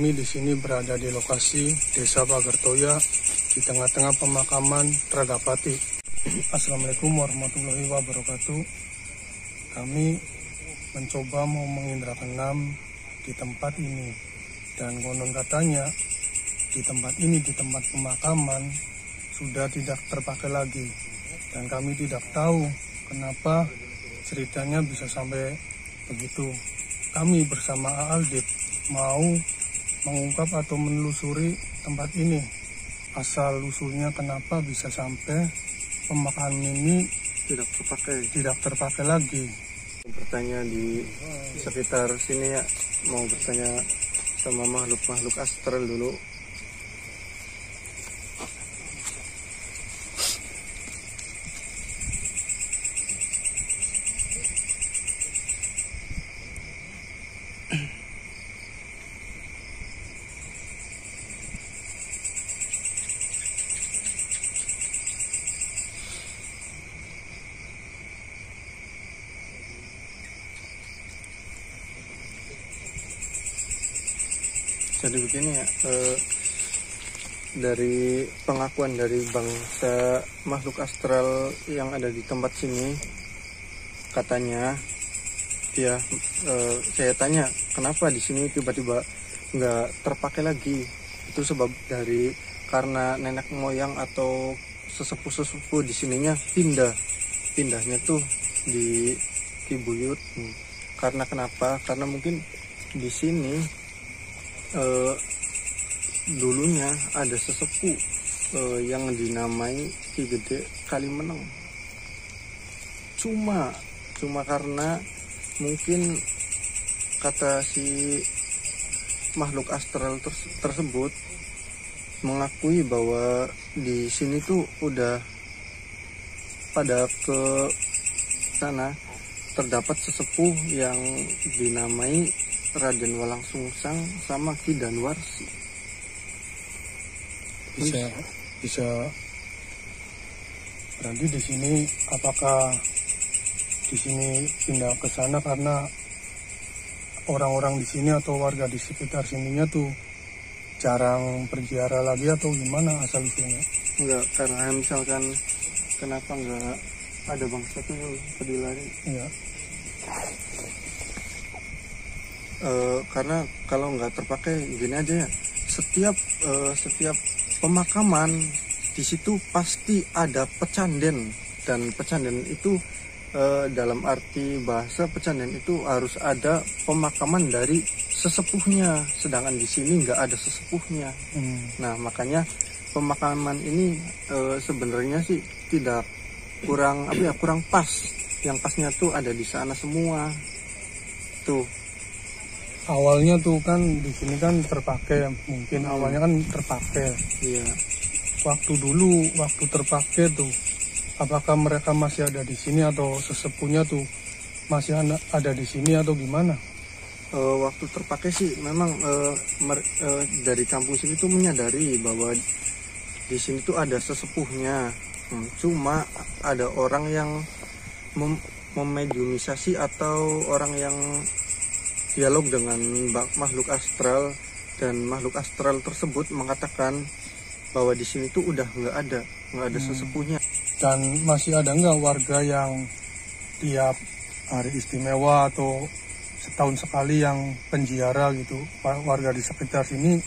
Kami di sini berada di lokasi Desa Pagertoya di tengah-tengah pemakaman Tragapati. Assalamualaikum warahmatullahi wabarakatuh. Kami mencoba mau mengindrakeenam di tempat ini, dan konon katanya di tempat ini, di tempat pemakaman, sudah tidak terpakai lagi, dan kami tidak tahu kenapa ceritanya bisa sampai begitu. Kami bersama Aaldip mau mengungkap atau menelusuri tempat ini, asal usulnya kenapa bisa sampai pemakaman ini tidak terpakai lagi. Bertanya di sekitar sini ya, mau bertanya sama makhluk-makhluk astral dulu. Jadi begini ya, dari pengakuan dari bangsa makhluk astral yang ada di tempat sini, katanya ya, saya tanya kenapa di sini tiba-tiba nggak terpakai lagi. Itu sebab karena nenek moyang atau sesepuh di sininya pindahnya tuh di Kibuyut. Karena kenapa? Karena mungkin di sini dulunya ada sesepuh yang dinamai Ki Gede Kalimeneng. Cuma karena mungkin kata si makhluk astral tersebut mengakui bahwa di sini tuh udah pada ke sana terdapat sesepuh yang dinamai Raden Walangsungsang sama Ki Danwarsi. Bisa berarti di sini, apakah di sini pindah ke sana karena orang-orang di sini atau warga di sekitar sininya tuh jarang berziarah lagi atau gimana asal usulnya? Enggak, karena misalkan kenapa enggak ada bangsa tuh yang pedilari? Iya. Karena kalau nggak terpakai gini aja ya, setiap pemakaman di situ pasti ada pecanden, dan pecanden itu dalam arti bahasa pecanden itu harus ada pemakaman dari sesepuhnya, sedangkan di sini nggak ada sesepuhnya. Nah makanya pemakaman ini sebenarnya sih kurang pas. Yang pasnya tuh ada di sana semua tuh. Awalnya tuh kan di sini kan terpakai, mungkin awalnya kan terpakai. Iya. Waktu terpakai tuh, apakah mereka masih ada di sini atau sesepuhnya tuh masih ada di sini atau gimana? Waktu terpakai sih memang dari kampung sini tuh menyadari bahwa di sini tuh ada sesepuhnya. Cuma ada orang yang memediumisasi atau orang yang dialog dengan makhluk astral, dan makhluk astral tersebut mengatakan bahwa di sini tuh udah nggak ada sesepuhnya. Dan masih ada nggak warga yang tiap hari istimewa atau setahun sekali yang penziarah gitu, warga di sekitar sini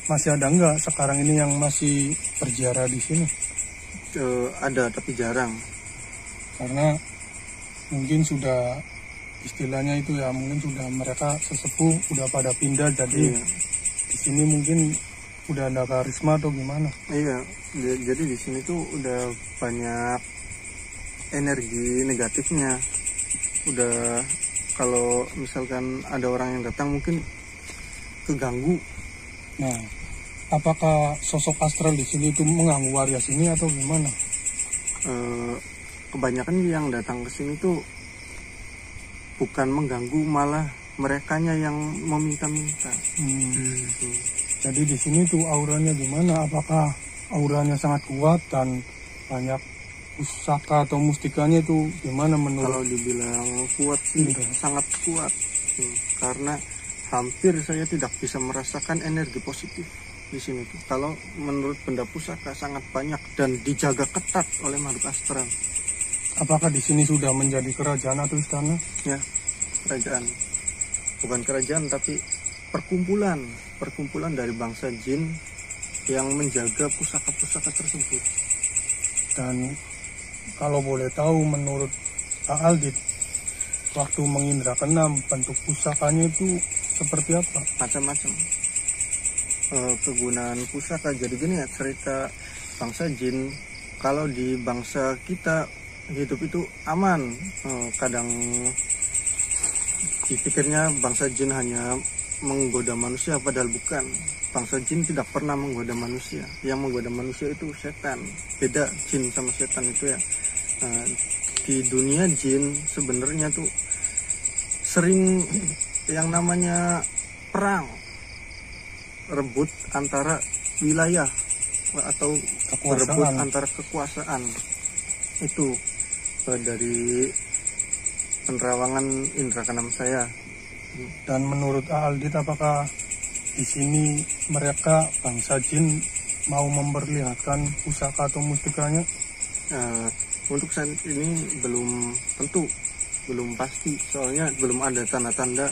masih ada nggak sekarang ini yang masih berziarah di sini? Ada tapi jarang. Karena mungkin sudah istilahnya itu ya, mungkin sudah mereka sesepuh udah pada pindah, jadi di sini mungkin udah ada karisma atau gimana? Iya, jadi di sini tuh udah banyak energi negatifnya. Udah, kalau misalkan ada orang yang datang mungkin keganggu. Nah, apakah sosok astral di sini itu mengganggu warga sini atau gimana? Kebanyakan yang datang ke sini tuh bukan mengganggu, malah merekanya yang meminta-minta. Jadi di sini tuh auranya gimana? Apakah auranya sangat kuat dan banyak pusaka atau mustikanya itu gimana menurut? Kalau dibilang kuat sih sangat kuat, karena hampir saya tidak bisa merasakan energi positif di sini tuh. Kalau menurut benda pusaka sangat banyak dan dijaga ketat oleh makhluk astral. Apakah di sini sudah menjadi kerajaan atau istana? Ya, kerajaan. Bukan kerajaan tapi perkumpulan dari bangsa jin yang menjaga pusaka-pusaka tersebut. Dan kalau boleh tahu, menurut Pak Aldit, waktu mengindra keenam, bentuk pusakanya itu seperti apa? Macam-macam. Kegunaan pusaka. Jadi gini ya, cerita bangsa jin. Kalau di bangsa kita hidup itu aman. Kadang dipikirnya bangsa jin hanya menggoda manusia, padahal bukan. Bangsa jin tidak pernah menggoda manusia. Yang menggoda manusia itu setan. Beda jin sama setan itu ya. Di dunia jin sebenarnya tuh sering yang namanya perang, rebut antara wilayah atau rebut antara kekuasaan. Itu dari penerawangan indra keenam saya. Dan menurut Aldit, apakah di sini mereka bangsa jin mau memperlihatkan pusaka atau mustikanya? Untuk saat ini belum tentu, belum pasti, soalnya belum ada tanda-tanda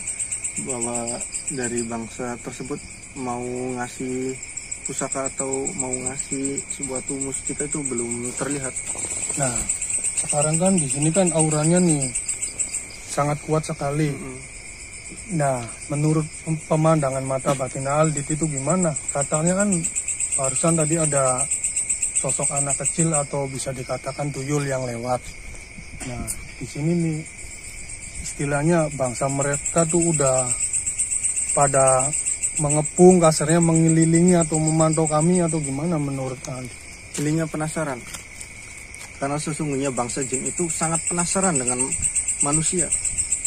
bahwa dari bangsa tersebut mau ngasih pusaka atau mau ngasih sebuah mustika, itu belum terlihat. Nah, sekarang kan di sini kan auranya nih sangat kuat sekali. Nah, menurut pemandangan mata batin Aldit itu gimana? Katanya kan barusan tadi ada sosok anak kecil atau bisa dikatakan tuyul yang lewat. Nah, di sini nih istilahnya bangsa mereka tuh udah pada mengepung, kasarnya mengelilingi atau memantau kami atau gimana menurut Aldit? Ininya penasaran. Karena sesungguhnya bangsa jin itu sangat penasaran dengan manusia.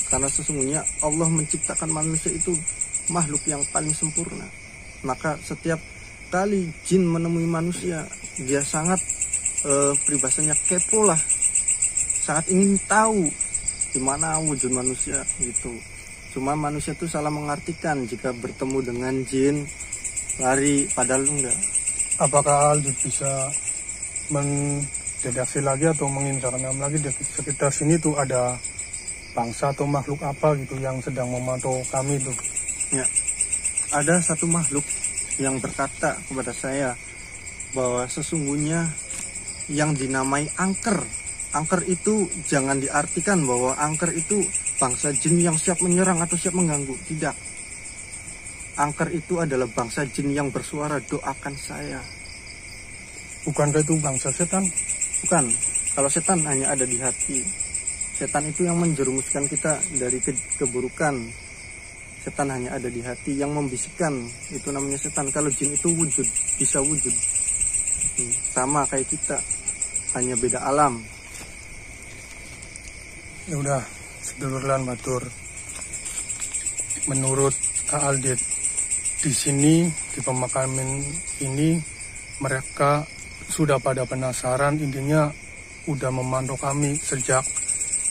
Karena sesungguhnya Allah menciptakan manusia itu makhluk yang paling sempurna. Maka setiap kali jin menemui manusia, dia sangat peribahasanya kepo lah, sangat ingin tahu gimana wujud manusia gitu. Cuma manusia tuh salah mengartikan, jika bertemu dengan jin lari, padahal enggak. Apakah Aldit bisa mendeteksi lagi atau menginternem lagi di sekitar sini tuh ada bangsa atau makhluk apa gitu yang sedang memantau kami tuh? Ya, ada satu makhluk yang berkata kepada saya bahwa sesungguhnya yang dinamai angker. Angker itu jangan diartikan bahwa angker itu bangsa jin yang siap menyerang atau siap mengganggu. Tidak. Angker itu adalah bangsa jin yang bersuara, doakan saya. Bukankah itu bangsa setan? Bukan. Kalau setan hanya ada di hati. Setan itu yang menjerumuskan kita dari keburukan. Setan hanya ada di hati, yang membisikkan itu namanya setan. Kalau jin itu wujud, bisa wujud. Sama kayak kita, hanya beda alam. Ya udah, seduluran batur. Menurut Aldit, di sini di pemakaman ini mereka sudah pada penasaran, intinya udah memantau kami sejak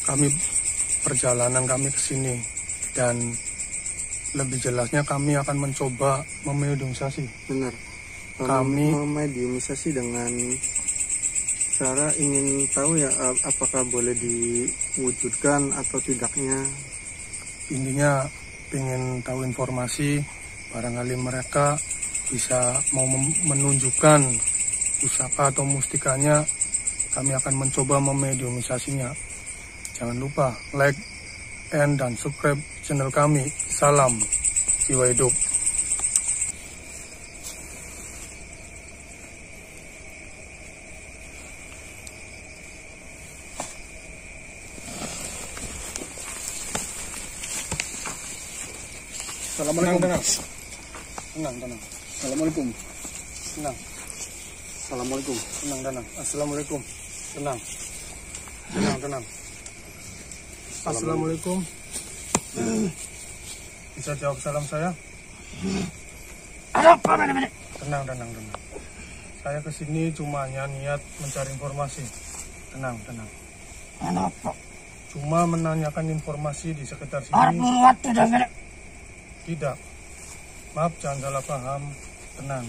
kami perjalanan kami ke sini. Dan lebih jelasnya kami akan mencoba memediumisasi. Benar. Kami memediumisasi dengan cara ingin tahu ya apakah boleh diwujudkan atau tidaknya. Intinya ingin tahu informasi, barangkali mereka bisa mau menunjukkan pusaka atau mustikanya, kami akan mencoba memediumisasinya. Jangan lupa like dan subscribe channel kami. Salam jiwa hidup. Assalamualaikum. Tenang. Assalamualaikum. Tenang. Assalamualaikum. Tenang. Assalamualaikum. Tenang. Assalamualaikum. Bisa jawab salam saya? Tenang. Saya kesini cuma hanya niat mencari informasi. Tenang. Kenapa? Cuma menanyakan informasi di sekitar sini. Tidak. Maaf, jangan salah paham. Tenang.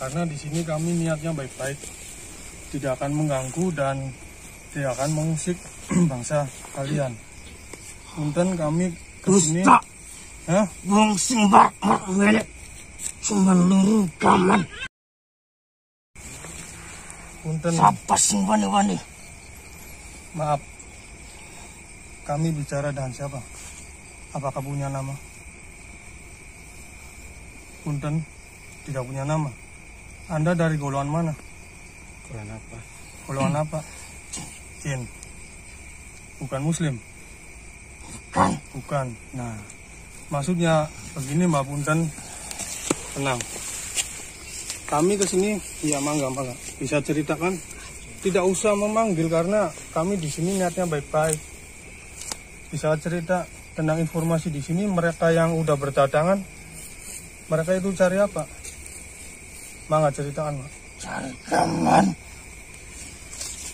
Karena di sini kami niatnya baik-baik. Tidak akan mengganggu dan tidak akan mengusik bangsa kalian. Punten kami kesini. Hah? Wong sing bakmak welek cuma luru gaman. Punten. Siapa sing wani-wani? Maaf. Kami bicara dengan siapa? Apakah punya nama? Punten, tidak punya nama. Anda dari golongan mana? Golongan apa? Golongan apa? Jin. Bukan Muslim? Kan Bukan. Nah, maksudnya begini Mbak Punten. Tenang. Kami kesini, ya mangga. Bisa ceritakan? Tidak usah memanggil karena kami di sini niatnya baik-baik. Bisa cerita tentang informasi di sini. Mereka yang udah berdatangan, mereka itu cari apa? Mangga ceritakan, Pak. cari gaman.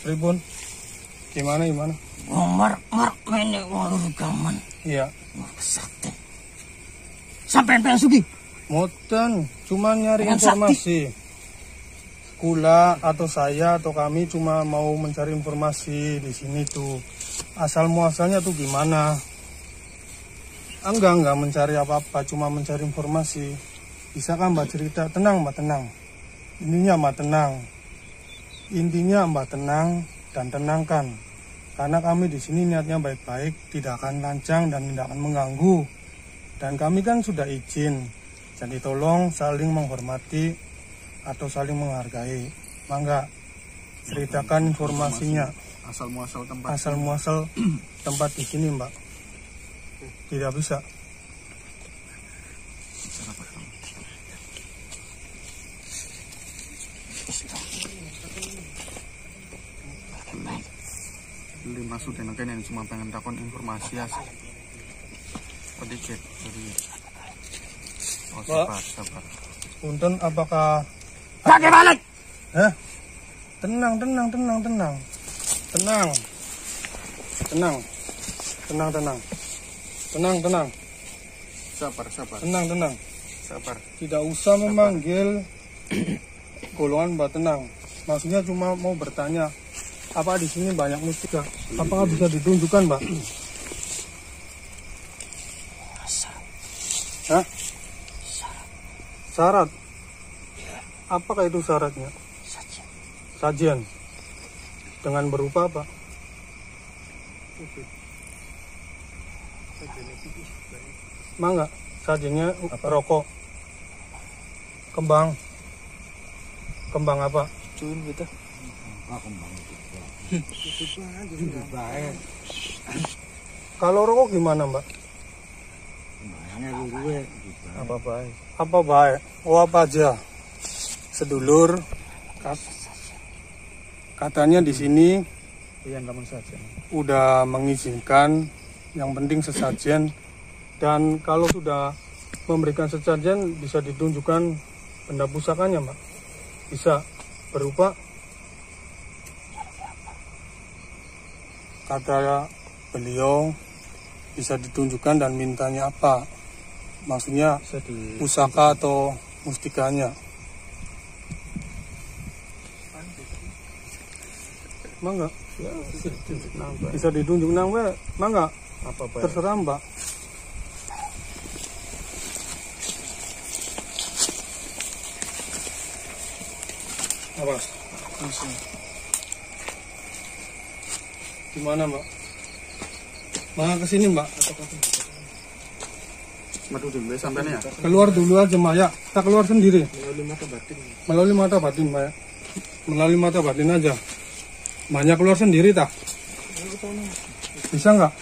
Pripun? Gimana? Wong mark mene wong luru gaman. Iya. Wong kesakti. Sampai pengen sugi. Moten, cuma nyari Dengan informasi. Kula atau saya atau kami cuma mau mencari informasi di sini tuh. Asal muasalnya tuh gimana? Enggak mencari apa-apa, cuma mencari informasi. Bisa kan Mbak cerita? Tenang Mbak, tenang. Intinya Mbak tenang. Intinya Mbak tenang dan tenangkan. Karena kami di sini niatnya baik-baik, tidak akan lancang dan tidak akan mengganggu. Dan kami kan sudah izin. Jadi tolong saling menghormati atau saling menghargai. Mangga ceritakan informasinya. Asal muasal tempat. Asal muasal tempat di sini, Mbak. Tidak bisa. Beli masuk dan yang cuma pengen takon informasi ya. Sedikit. Oh, sabar. Punten, apakah Pakai balik. Tenang. Tenang. Sabar. Tidak usah memanggil golongan Mbak, tenang. Maksudnya cuma mau bertanya, apa di sini banyak mustika? Apakah bisa ditunjukkan, Mbak? Hah? Syarat? Apakah itu syaratnya? Sajian. Dengan berupa apa? Mangga. Sajiannya rokok. Kembang apa? Cun gitu. Kalau rokok gimana, Mbak? Apa baik? Oh, apa aja? Sedulur. Katanya di sini udah mengizinkan, yang penting sesajen. Dan kalau sudah memberikan sesajen, bisa ditunjukkan benda pusakanya, Mbak. Bisa berupa, kata beliau, bisa ditunjukkan dan mintanya apa. Maksudnya pusaka atau mustikanya. Mangga. Bisa ditunjuk nang we, mangga. Terserah Mbak. Awas. Gimana, Mbak? Mangga kesini, Mbak. Madu dulu sampai ya. Keluar dulu aja, Mbak, ya. Kita keluar sendiri. Melalui mata batin, Mbak, ya. Melalui mata batin aja. Mbaknya keluar sendiri, tak? Bisa nggak?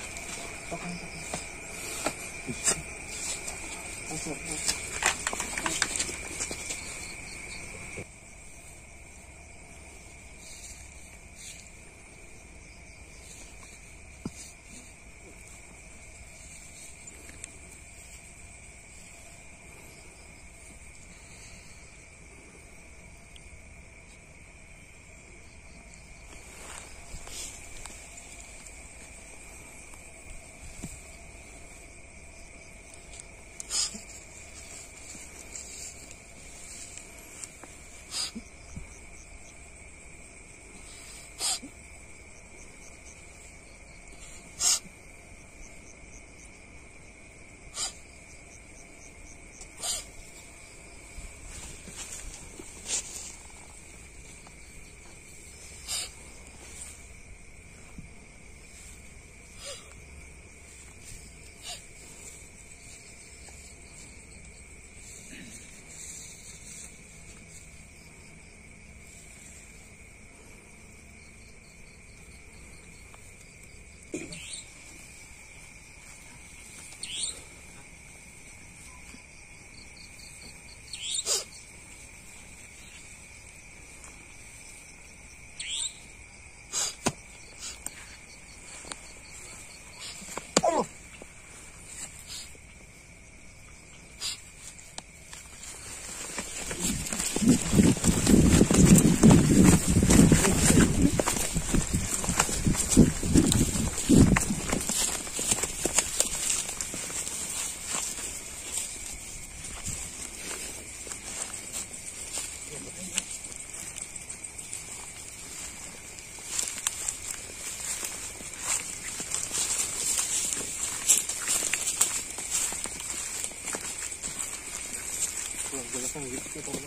pasang gitu teman.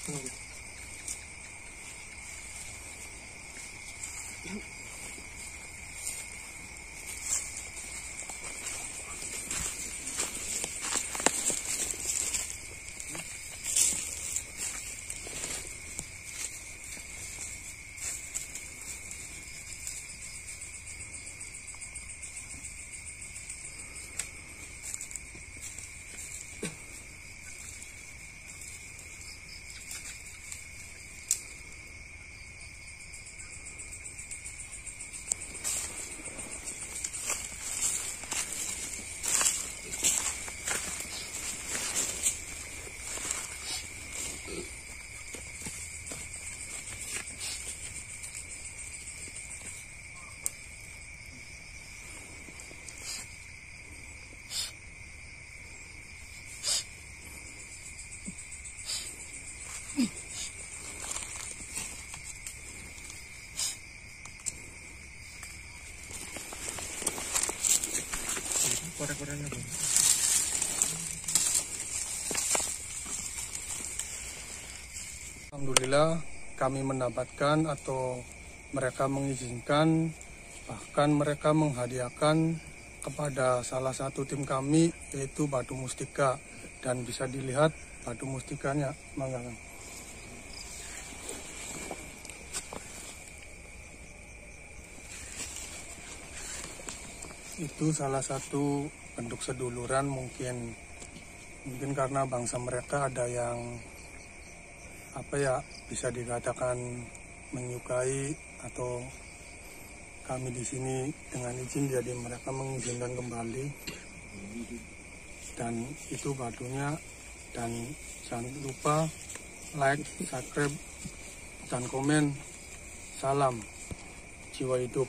Tuh. Korek-koreknya dong. Alhamdulillah kami mendapatkan atau mereka mengizinkan, bahkan mereka menghadiahkan kepada salah satu tim kami, yaitu batu mustika, dan bisa dilihat batu mustikanya. Mangga. Itu salah satu bentuk seduluran, mungkin karena bangsa mereka ada yang bisa dikatakan menyukai, atau kami di sini dengan izin, jadi mereka mengizinkan kembali. Dan itu batunya, dan jangan lupa like, subscribe, dan komen. Salam jiwa hidup.